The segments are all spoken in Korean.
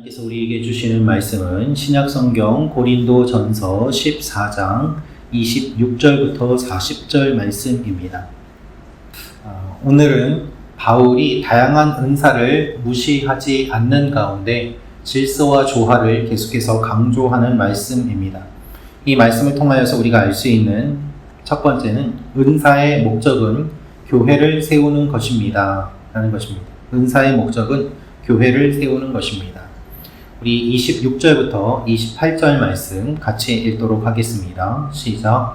하나님께서 우리에게 주시는 말씀은 신약성경 고린도전서 14장 26절부터 40절 말씀입니다. 오늘은 바울이 다양한 은사를 무시하지 않는 가운데 질서와 조화를 계속해서 강조하는 말씀입니다. 이 말씀을 통하여서 우리가 알 수 있는 첫 번째는 은사의 목적은 교회를 세우는 것입니다 라는 것입니다. 은사의 목적은 교회를 세우는 것입니다. 우리 26절부터 28절 말씀 같이 읽도록 하겠습니다. 시작.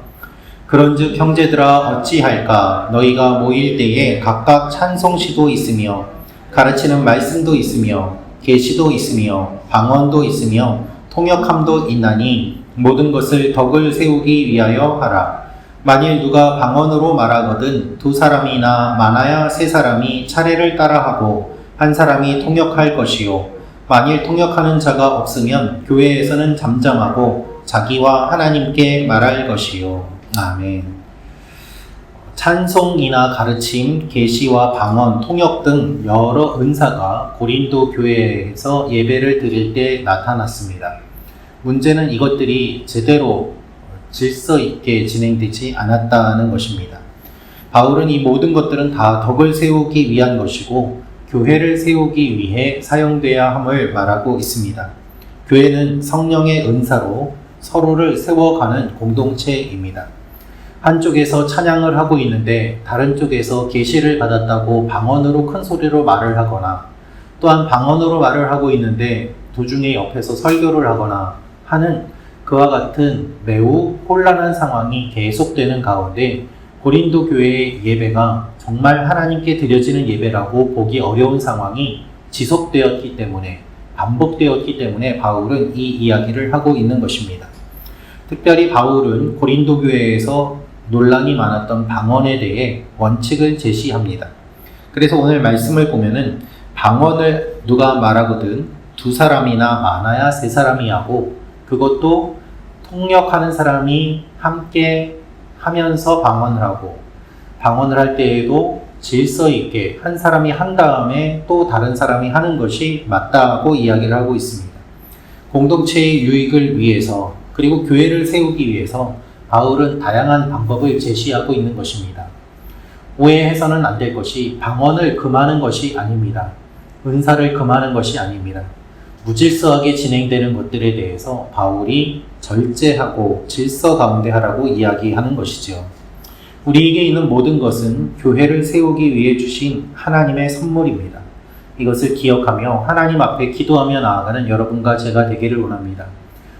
그런즉 형제들아 어찌할까? 너희가 모일 때에 각각 찬송시도 있으며 가르치는 말씀도 있으며 계시도 있으며 방언도 있으며 통역함도 있나니 모든 것을 덕을 세우기 위하여 하라. 만일 누가 방언으로 말하거든 두 사람이나 많아야 세 사람이 차례를 따라하고 한 사람이 통역할 것이요. 만일 통역하는 자가 없으면 교회에서는 잠잠하고 자기와 하나님께 말할 것이요. 아멘. 찬송이나 가르침, 계시와 방언, 통역 등 여러 은사가 고린도 교회에서 예배를 드릴 때 나타났습니다. 문제는 이것들이 제대로 질서 있게 진행되지 않았다는 것입니다. 바울은 이 모든 것들은 다 덕을 세우기 위한 것이고 교회를 세우기 위해 사용돼야 함을 말하고 있습니다. 교회는 성령의 은사로 서로를 세워가는 공동체입니다. 한쪽에서 찬양을 하고 있는데 다른 쪽에서 계시를 받았다고 방언으로 큰 소리로 말을 하거나 또한 방언으로 말을 하고 있는데 도중에 옆에서 설교를 하거나 하는 그와 같은 매우 혼란한 상황이 계속되는 가운데 고린도 교회의 예배가 정말 하나님께 드려지는 예배라고 보기 어려운 상황이 지속되었기 때문에 반복되었기 때문에 바울은 이 이야기를 하고 있는 것입니다. 특별히 바울은 고린도 교회에서 논란이 많았던 방언에 대해 원칙을 제시합니다. 그래서 오늘 말씀을 보면은 방언을 누가 말하거든 두 사람이나 많아야 세 사람이 하고 그것도 통역하는 사람이 함께 하면서 방언을 하고 방언을 할 때에도 질서 있게 한 사람이 한 다음에 또 다른 사람이 하는 것이 맞다고 이야기를 하고 있습니다. 공동체의 유익을 위해서 그리고 교회를 세우기 위해서 바울은 다양한 방법을 제시하고 있는 것입니다. 오해해서는 안 될 것이 방언을 금하는 것이 아닙니다. 은사를 금하는 것이 아닙니다. 무질서하게 진행되는 것들에 대해서 바울이 절제하고 질서 가운데 하라고 이야기하는 것이죠. 우리에게 있는 모든 것은 교회를 세우기 위해 주신 하나님의 선물입니다. 이것을 기억하며 하나님 앞에 기도하며 나아가는 여러분과 제가 되기를 원합니다.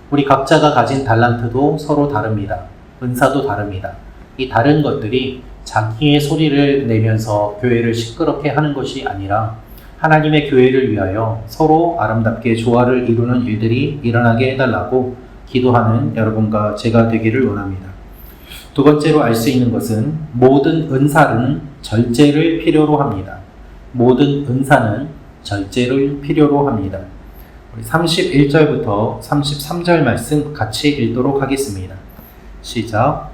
우리 각자가 가진 달란트도 서로 다릅니다. 은사도 다릅니다. 이 다른 것들이 자기의 소리를 내면서 교회를 시끄럽게 하는 것이 아니라 하나님의 교회를 위하여 서로 아름답게 조화를 이루는 일들이 일어나게 해달라고 기도하는 여러분과 제가 되기를 원합니다. 두 번째로 알 수 있는 것은 모든 은사는 절제를 필요로 합니다. 모든 은사는 절제를 필요로 합니다. 31절부터 33절 말씀 같이 읽도록 하겠습니다. 시작.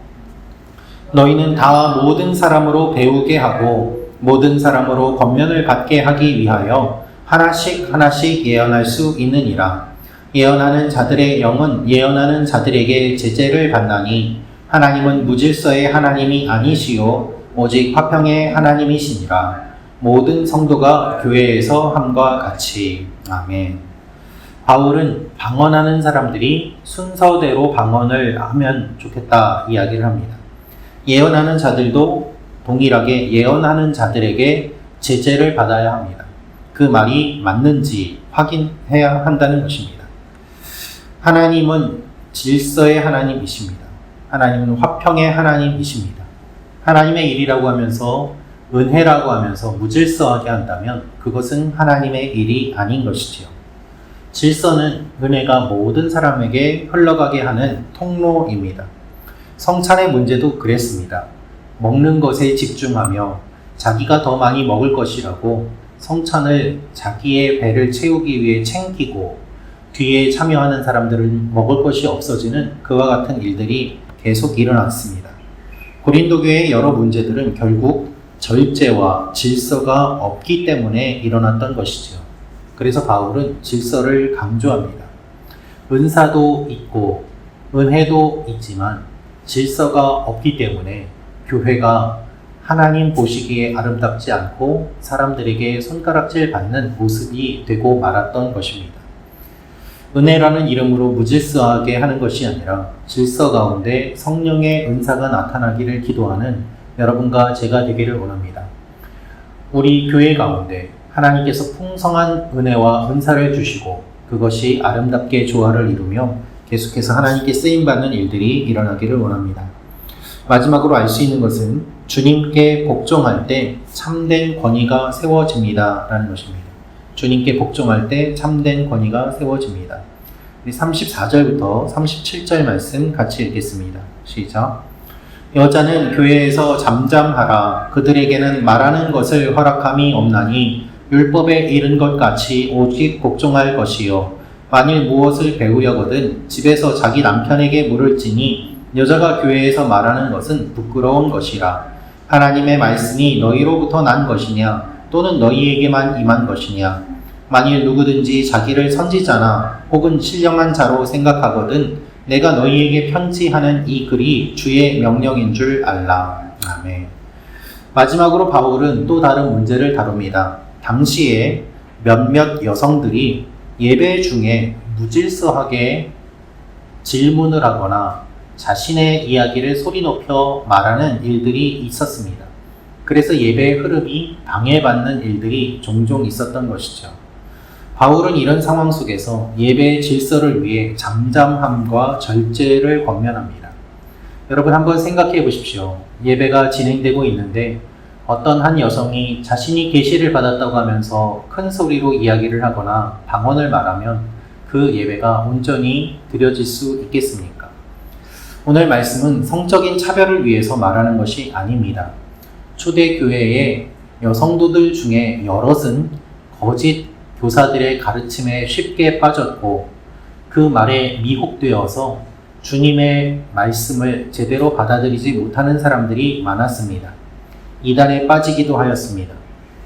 너희는 다 모든 사람으로 배우게 하고 모든 사람으로 권면을 받게 하기 위하여 하나씩 하나씩 예언할 수 있느니라. 예언하는 자들의 영은 예언하는 자들에게 제재를 받나니 하나님은 무질서의 하나님이 아니시요 오직 화평의 하나님이시니라. 모든 성도가 교회에서 함과 같이. 아멘. 바울은 방언하는 사람들이 순서대로 방언을 하면 좋겠다 이야기를 합니다. 예언하는 자들도 동일하게 예언하는 자들에게 제재를 받아야 합니다. 그 말이 맞는지 확인해야 한다는 것입니다. 하나님은 질서의 하나님이십니다. 하나님은 화평의 하나님이십니다. 하나님의 일이라고 하면서 은혜라고 하면서 무질서하게 한다면 그것은 하나님의 일이 아닌 것이지요. 질서는 은혜가 모든 사람에게 흘러가게 하는 통로입니다. 성찬의 문제도 그랬습니다. 먹는 것에 집중하며 자기가 더 많이 먹을 것이라고 성찬을 자기의 배를 채우기 위해 챙기고 뒤에 참여하는 사람들은 먹을 것이 없어지는 그와 같은 일들이 계속 일어났습니다. 고린도 교회의 여러 문제들은 결국 절제와 질서가 없기 때문에 일어났던 것이죠. 그래서 바울은 질서를 강조합니다. 은사도 있고 은혜도 있지만 질서가 없기 때문에 교회가 하나님 보시기에 아름답지 않고 사람들에게 손가락질 받는 모습이 되고 말았던 것입니다. 은혜라는 이름으로 무질서하게 하는 것이 아니라 질서 가운데 성령의 은사가 나타나기를 기도하는 여러분과 제가 되기를 원합니다. 우리 교회 가운데 하나님께서 풍성한 은혜와 은사를 주시고 그것이 아름답게 조화를 이루며 계속해서 하나님께 쓰임받는 일들이 일어나기를 원합니다. 마지막으로 알 수 있는 것은 주님께 복종할 때 참된 권위가 세워집니다 라는 것입니다. 주님께 복종할 때 참된 권위가 세워집니다. 34절부터 37절 말씀 같이 읽겠습니다. 시작. 여자는 교회에서 잠잠하라. 그들에게는 말하는 것을 허락함이 없나니 율법에 이른 것 같이 오직 복종할 것이요. 만일 무엇을 배우려거든 집에서 자기 남편에게 물을지니 여자가 교회에서 말하는 것은 부끄러운 것이라. 하나님의 말씀이 너희로부터 난 것이냐 또는 너희에게만 임한 것이냐. 만일 누구든지 자기를 선지자나 혹은 신령한 자로 생각하거든 내가 너희에게 편지하는 이 글이 주의 명령인 줄 알라. 아멘. 마지막으로 바울은 또 다른 문제를 다룹니다. 당시에 몇몇 여성들이 예배 중에 무질서하게 질문을 하거나 자신의 이야기를 소리 높여 말하는 일들이 있었습니다. 그래서 예배의 흐름이 방해받는 일들이 종종 있었던 것이죠. 바울은 이런 상황 속에서 예배의 질서를 위해 잠잠함과 절제를 권면합니다. 여러분 한번 생각해 보십시오. 예배가 진행되고 있는데 어떤 한 여성이 자신이 계시를 받았다고 하면서 큰 소리로 이야기를 하거나 방언을 말하면 그 예배가 온전히 드려질 수 있겠습니까? 오늘 말씀은 성적인 차별을 위해서 말하는 것이 아닙니다. 초대교회의 여성도들 중에 여럿은 거짓 교사들의 가르침에 쉽게 빠졌고 그 말에 미혹되어서 주님의 말씀을 제대로 받아들이지 못하는 사람들이 많았습니다. 이단에 빠지기도 하였습니다.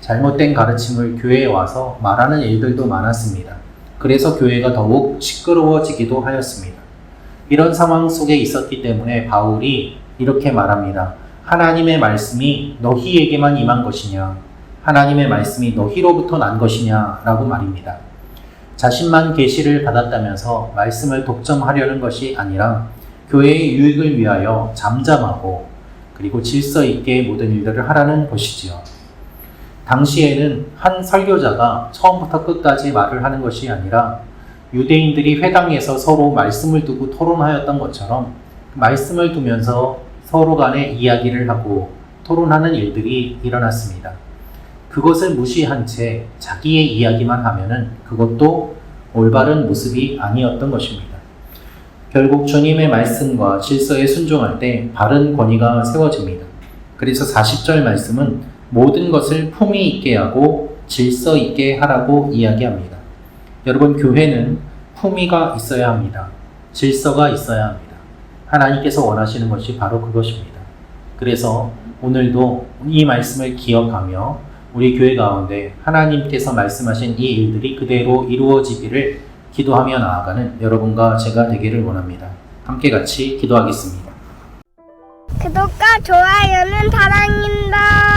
잘못된 가르침을 교회에 와서 말하는 일들도 많았습니다. 그래서 교회가 더욱 시끄러워지기도 하였습니다. 이런 상황 속에 있었기 때문에 바울이 이렇게 말합니다. 하나님의 말씀이 너희에게만 임한 것이냐? 하나님의 말씀이 너희로부터 난 것이냐? 라고 말입니다. 자신만 계시를 받았다면서 말씀을 독점하려는 것이 아니라 교회의 유익을 위하여 잠잠하고 그리고 질서 있게 모든 일들을 하라는 것이지요. 당시에는 한 설교자가 처음부터 끝까지 말을 하는 것이 아니라 유대인들이 회당에서 서로 말씀을 두고 토론하였던 것처럼 말씀을 두면서 서로 간에 이야기를 하고 토론하는 일들이 일어났습니다. 그것을 무시한 채 자기의 이야기만 하면은 그것도 올바른 모습이 아니었던 것입니다. 결국 주님의 말씀과 질서에 순종할 때 바른 권위가 세워집니다. 그래서 40절 말씀은 모든 것을 품위 있게 하고 질서 있게 하라고 이야기합니다. 여러분, 교회는 품위가 있어야 합니다. 질서가 있어야 합니다. 하나님께서 원하시는 것이 바로 그것입니다. 그래서 오늘도 이 말씀을 기억하며 우리 교회 가운데 하나님께서 말씀하신 이 일들이 그대로 이루어지기를 기도하며 나아가는 여러분과 제가 되기를 원합니다. 함께 같이 기도하겠습니다. 구독과 좋아요는 사랑입니다.